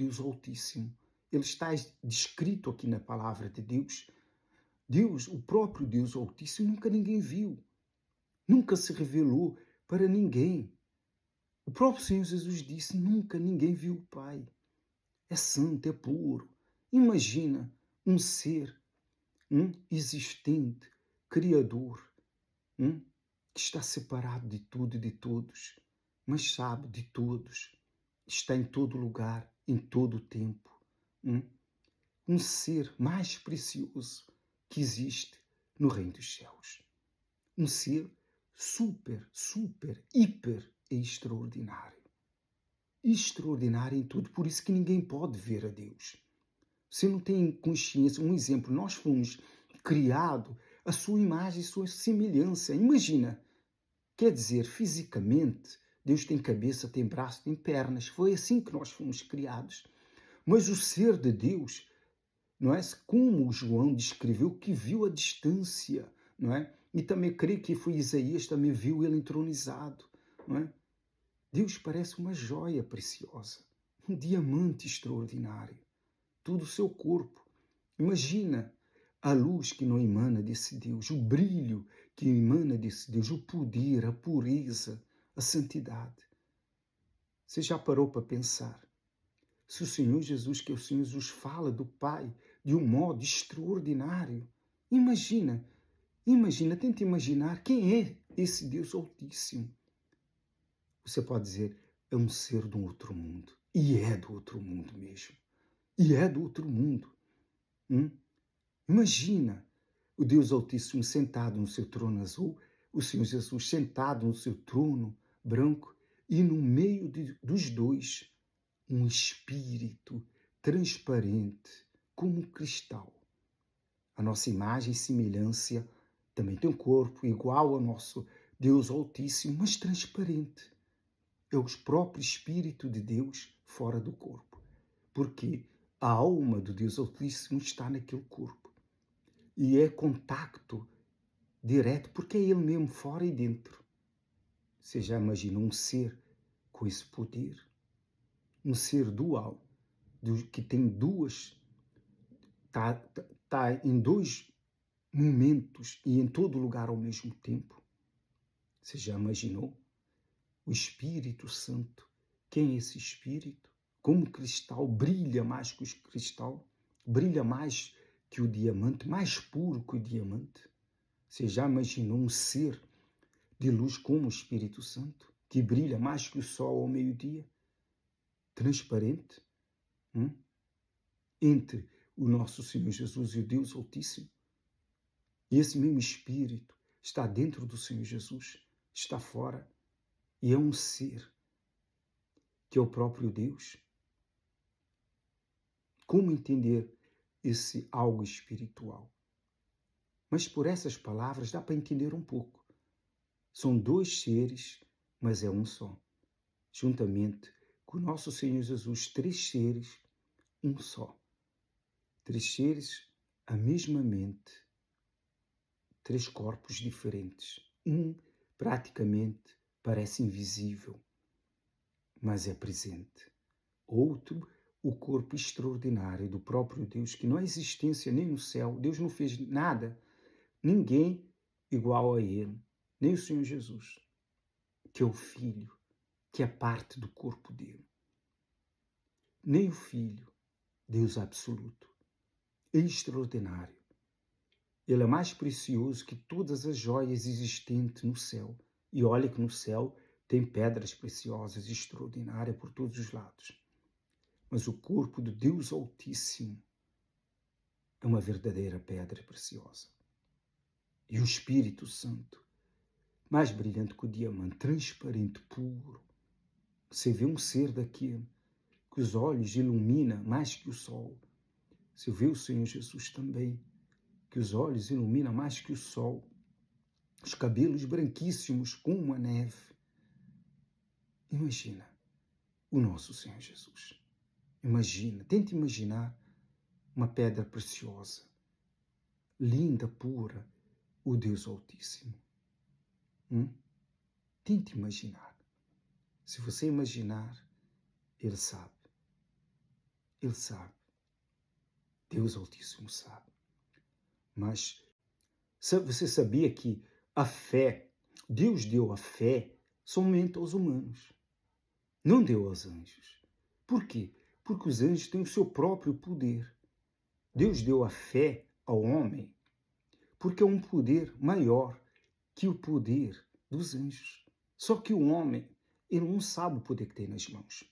Deus Altíssimo. Ele está descrito aqui na palavra de Deus. Deus, o próprio Deus Altíssimo, nunca ninguém viu. Nunca se revelou para ninguém. O próprio Senhor Jesus disse, nunca ninguém viu o Pai. É santo, é puro. Imagina um ser existente, criador, que está separado de tudo e de todos, mas sabe de todos, está em todo lugar, em todo o tempo. Um ser mais precioso que existe no reino dos céus. Um ser super, hiper extraordinário. Extraordinário em tudo, por isso que ninguém pode ver a Deus. Você não tem consciência. Um exemplo, nós fomos criados à sua imagem e sua semelhança. Imagina, quer dizer, fisicamente, Deus tem cabeça, tem braço, tem pernas. Foi assim que nós fomos criados. Mas o ser de Deus, não é? Como o João descreveu, que viu a distância, não é? E também creio que foi Isaías, também viu ele entronizado, não é? Deus parece uma joia preciosa, um diamante extraordinário. Todo o seu corpo. Imagina a luz que não emana desse Deus, o brilho que emana desse Deus, o poder, a pureza, a santidade. Você já parou para pensar? Se o Senhor Jesus, que o Senhor Jesus fala do Pai de um modo extraordinário, imagina, tenta imaginar quem é esse Deus Altíssimo. Você pode dizer, é um ser de um outro mundo. E é do outro mundo mesmo. E é do outro mundo. Imagina o Deus Altíssimo sentado no seu trono azul, o Senhor Jesus sentado no seu trono branco, e no meio dos dois, um espírito transparente, como um cristal. A nossa imagem e semelhança também tem um corpo igual ao nosso Deus Altíssimo, mas transparente. É o próprio Espírito de Deus fora do corpo. Porque a alma do Deus Altíssimo está naquele corpo. E é contato direto, porque é Ele mesmo, fora e dentro. Você já imaginou um ser com esse poder? Um ser dual, que tem duas... Está em dois momentos e em todo lugar ao mesmo tempo. Você já imaginou? O Espírito Santo. Quem é esse Espírito? Como o cristal, brilha mais que o cristal, brilha mais que o diamante, mais puro que o diamante. Você já imaginou um ser de luz como o Espírito Santo, que brilha mais que o sol ao meio-dia? Transparente? Entre o nosso Senhor Jesus e o Deus Altíssimo. E esse mesmo Espírito está dentro do Senhor Jesus, está fora, e é um ser que é o próprio Deus. Como entender esse algo espiritual? Mas por essas palavras dá para entender um pouco. São dois seres, mas é um só. Juntamente com o nosso Senhor Jesus, três seres, um só. Três seres, a mesma mente, três corpos diferentes. Um praticamente parece invisível, mas é presente. Outro, o corpo extraordinário do próprio Deus, que não há existência nem no céu. Deus não fez nada, ninguém igual a Ele, nem o Senhor Jesus, que é o Filho, que é parte do corpo dele. Nem o Filho, Deus absoluto, extraordinário. Ele é mais precioso que todas as joias existentes no céu. E olha que no céu tem pedras preciosas extraordinárias por todos os lados. Mas o corpo do Deus Altíssimo é uma verdadeira pedra preciosa. E o Espírito Santo, mais brilhante que o diamante, transparente, puro. Você vê um ser daquele que os olhos ilumina mais que o sol. Você vê o Senhor Jesus também, que os olhos ilumina mais que o sol. Os cabelos branquíssimos como a neve. Imagina o nosso Senhor Jesus. Imagina, tente imaginar uma pedra preciosa, linda, pura, o Deus Altíssimo. Tente imaginar. Se você imaginar, Ele sabe. Ele sabe. Deus Altíssimo sabe. Mas você sabia que a fé, Deus deu a fé somente aos humanos, não deu aos anjos. Por quê? Porque os anjos têm o seu próprio poder. Deus deu a fé ao homem porque é um poder maior que o poder dos anjos. Só que o homem, ele não sabe o poder que tem nas mãos.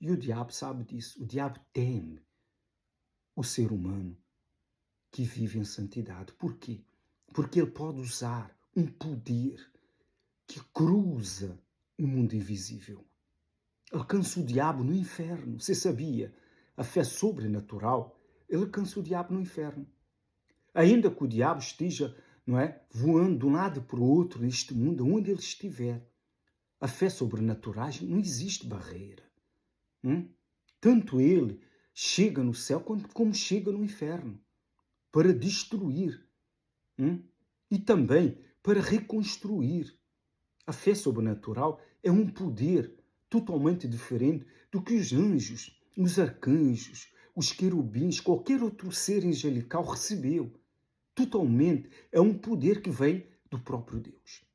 E o diabo sabe disso. O diabo teme o ser humano que vive em santidade. Por quê? Porque ele pode usar um poder que cruza o mundo invisível. Alcança o diabo no inferno. Você sabia? A fé sobrenatural, ele alcança o diabo no inferno. Ainda que o diabo esteja, não é, voando de um lado para o outro neste mundo, onde ele estiver, a fé sobrenatural não existe barreira. Tanto ele chega no céu como chega no inferno para destruir e também para reconstruir. A fé sobrenatural é um poder totalmente diferente do que os anjos, os arcanjos, os querubins, qualquer outro ser angelical recebeu. Totalmente é um poder que vem do próprio Deus.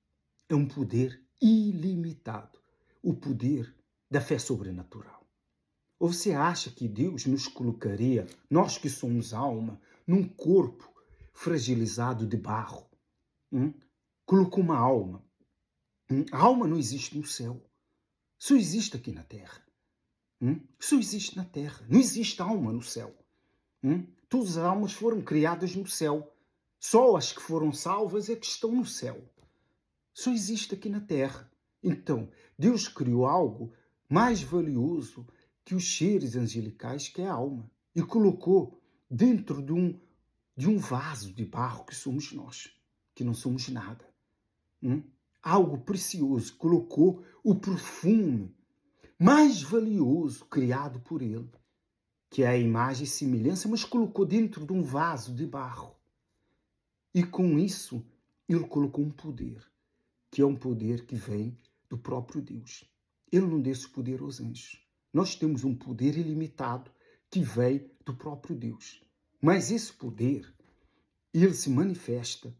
É um poder ilimitado. O poder da fé sobrenatural. Ou você acha que Deus nos colocaria, nós que somos alma, num corpo fragilizado de barro? Colocou uma alma. A alma não existe no céu. Só existe aqui na terra. Só existe na terra. Não existe alma no céu. Todas as almas foram criadas no céu. Só as que foram salvas é que estão no céu. Só existe aqui na terra. Então, Deus criou algo mais valioso que os seres angelicais, que é a alma. E colocou dentro de um vaso de barro que somos nós, que não somos nada. Algo precioso. Colocou o perfume mais valioso criado por ele, que é a imagem e semelhança, mas colocou dentro de um vaso de barro. E com isso, ele colocou um poder, que é um poder que vem do próprio Deus. Ele não deu esse poder aos anjos. Nós temos um poder ilimitado que vem do próprio Deus. Mas esse poder, ele se manifesta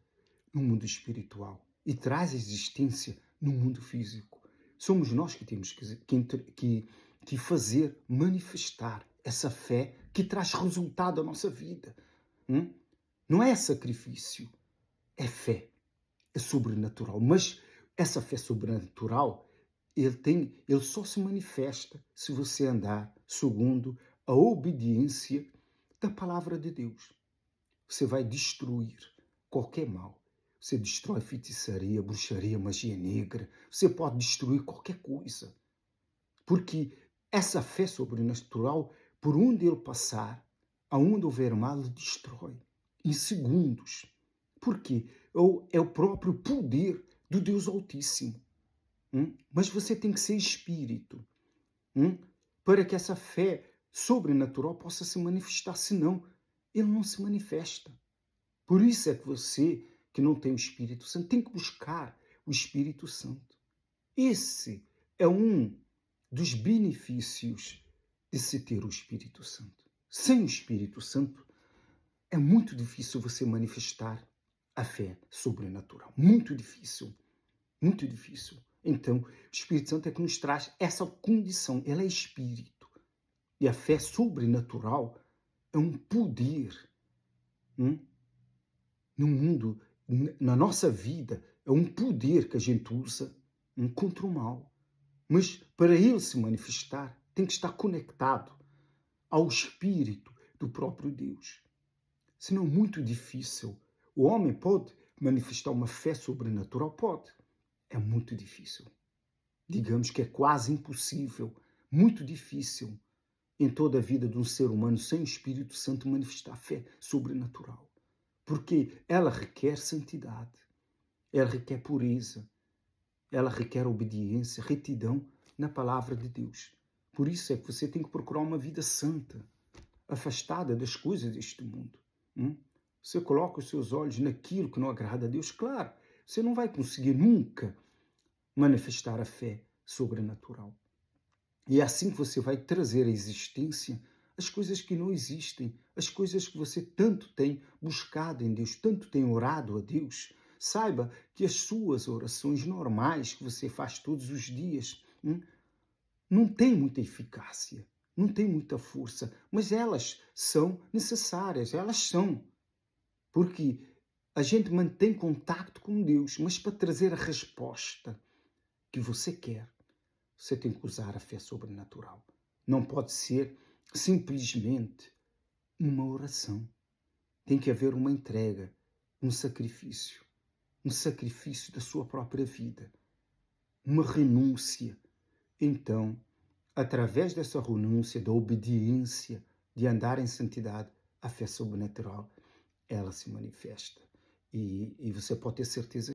no mundo espiritual e traz existência no mundo físico. Somos nós que temos que fazer manifestar essa fé que traz resultado à nossa vida. Não é sacrifício, é fé, é sobrenatural. Mas essa fé sobrenatural, ele só se manifesta se você andar segundo a obediência da palavra de Deus. Você vai destruir qualquer mal. Você destrói feitiçaria, bruxaria, magia negra. Você pode destruir qualquer coisa. Porque essa fé sobrenatural, por onde ele passar, aonde houver mal, ele destrói. Em segundos. Porque é o próprio poder do Deus Altíssimo. Mas você tem que ser espírito. Para que essa fé sobrenatural possa se manifestar. Senão, ele não se manifesta. Por isso é que você, que não tem o Espírito Santo, tem que buscar o Espírito Santo. Esse é um dos benefícios de se ter o Espírito Santo. Sem o Espírito Santo, é muito difícil você manifestar a fé sobrenatural. Muito difícil. Muito difícil. Então, o Espírito Santo é que nos traz essa condição. Ela é Espírito. E a fé sobrenatural é um poder no mundo, na nossa vida, é um poder que a gente usa contra o mal. Mas para ele se manifestar, tem que estar conectado ao Espírito do próprio Deus. Senão, muito difícil. O homem pode manifestar uma fé sobrenatural? Pode. É muito difícil. Digamos que é quase impossível, muito difícil em toda a vida de um ser humano sem o Espírito Santo manifestar fé sobrenatural. Porque ela requer santidade, ela requer pureza, ela requer obediência, retidão na palavra de Deus. Por isso é que você tem que procurar uma vida santa, afastada das coisas deste mundo. Você coloca os seus olhos naquilo que não agrada a Deus, claro, você não vai conseguir nunca manifestar a fé sobrenatural. E é assim que você vai trazer à existência as coisas que não existem, as coisas que você tanto tem buscado em Deus, tanto tem orado a Deus. Saiba que as suas orações normais que você faz todos os dias, não têm muita eficácia, não têm muita força, mas elas são necessárias, elas são. Porque a gente mantém contato com Deus, mas para trazer a resposta que você quer, você tem que usar a fé sobrenatural. Não pode ser simplesmente uma oração. Tem que haver uma entrega, um sacrifício da sua própria vida, uma renúncia. Então, através dessa renúncia, da obediência, de andar em santidade, a fé sobrenatural, ela se manifesta. E você pode ter certeza